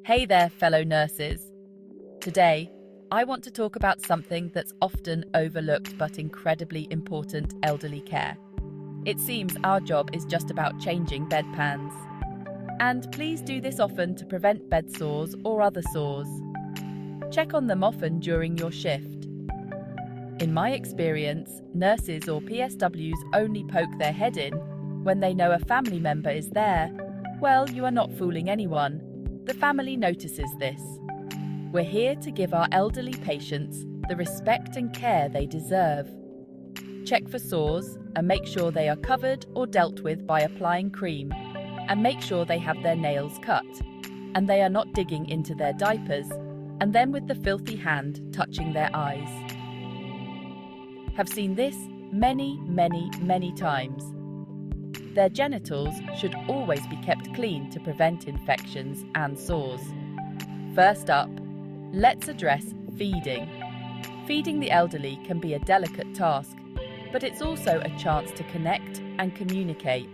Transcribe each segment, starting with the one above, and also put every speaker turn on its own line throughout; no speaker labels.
Hey there, fellow nurses. Today, I want to talk about something that's often overlooked but incredibly important: elderly care. It seems our job is just about changing bedpans. And please do this often to prevent bed sores or other sores. Check on them often during your shift. In my experience, nurses or PSWs only poke their head in when they know a family member is there. Well, you are not fooling anyone. The family notices this. We're here to give our elderly patients the respect and care they deserve. Check for sores and make sure they are covered or dealt with by applying cream, and make sure they have their nails cut and they are not digging into their diapers and then with the filthy hand touching their eyes. Have seen this many times. Their genitals should always be kept clean to prevent infections and sores. First up, let's address feeding. Feeding the elderly can be a delicate task, but it's also a chance to connect and communicate.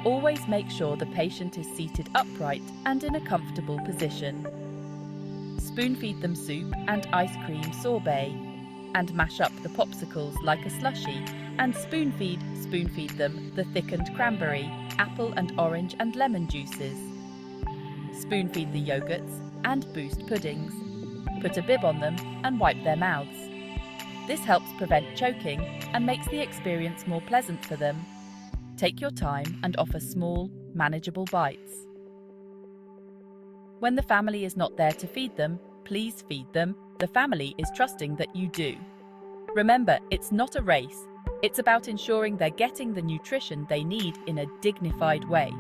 Always make sure the patient is seated upright and in a comfortable position. Spoon feed them soup and ice cream sorbet, and mash up the popsicles like a slushie, and spoon feed them the thickened cranberry, apple and orange and lemon juices. Spoon feed the yogurts and boost puddings. Put a bib on them and wipe their mouths. This helps prevent choking and makes the experience more pleasant for them. Take your time and offer small, manageable bites. When the family is not there to feed them, please feed them. The family is trusting that you do. Remember, it's not a race. It's about ensuring they're getting the nutrition they need in a dignified way.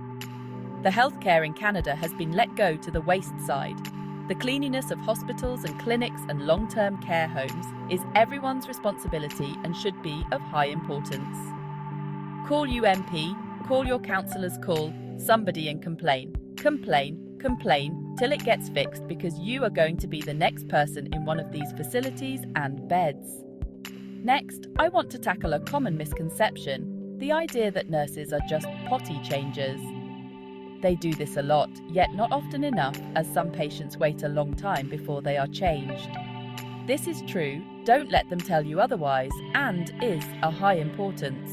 The healthcare in Canada has been let go to the waste side. The cleanliness of hospitals and clinics and long-term care homes is everyone's responsibility and should be of high importance. Call UMP, call your councillors, call somebody and complain. Complain till it gets fixed, because you are going to be the next person in one of these facilities and beds. Next, I want to tackle a common misconception: the idea that nurses are just potty changers. They do this a lot, yet not often enough, as some patients wait a long time before they are changed. This is true, don't let them tell you otherwise, and is a high importance.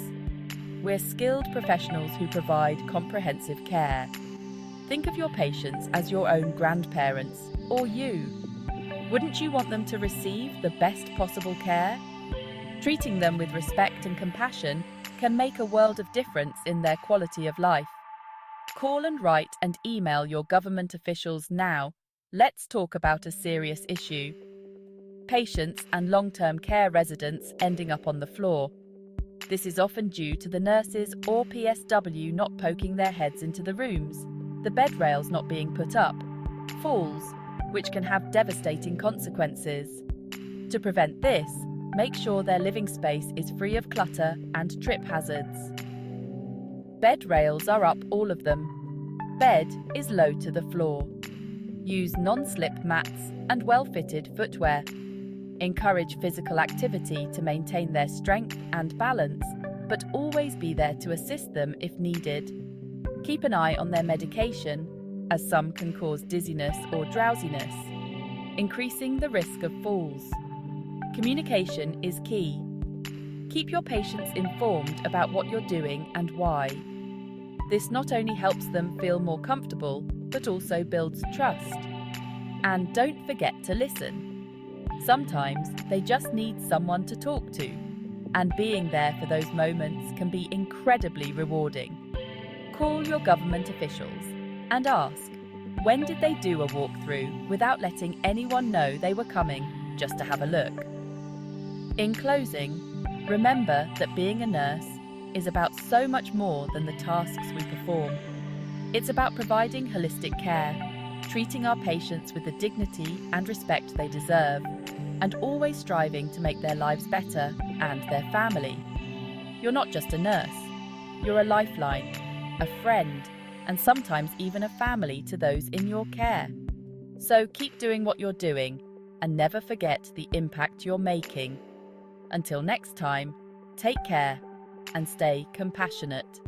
We're skilled professionals who provide comprehensive care. Think of your patients as your own grandparents, or you. Wouldn't you want them to receive the best possible care? Treating them with respect and compassion can make a world of difference in their quality of life. Call and write and email your government officials now. Let's talk about a serious issue: patients and long-term care residents ending up on the floor. This is often due to the nurses or PSW not poking their heads into the rooms, the bed rails not being put up, falls, which can have devastating consequences. To prevent this, make sure their living space is free of clutter and trip hazards. Bed rails are up, all of them. Bed is low to the floor. Use non-slip mats and well-fitted footwear. Encourage physical activity to maintain their strength and balance, but always be there to assist them if needed. Keep an eye on their medication, as some can cause dizziness or drowsiness, increasing the risk of falls. Communication is key. Keep your patients informed about what you're doing and why. This not only helps them feel more comfortable, but also builds trust. And don't forget to listen. Sometimes they just need someone to talk to, and being there for those moments can be incredibly rewarding. Call your government officials and ask, when did they do a walkthrough without letting anyone know they were coming just to have a look? In closing, remember that being a nurse is about so much more than the tasks we perform. It's about providing holistic care, treating our patients with the dignity and respect they deserve, and always striving to make their lives better and their family. You're not just a nurse, you're a lifeline, a friend, and sometimes even a family to those in your care. So keep doing what you're doing, and never forget the impact you're making. Until next time, take care and stay compassionate.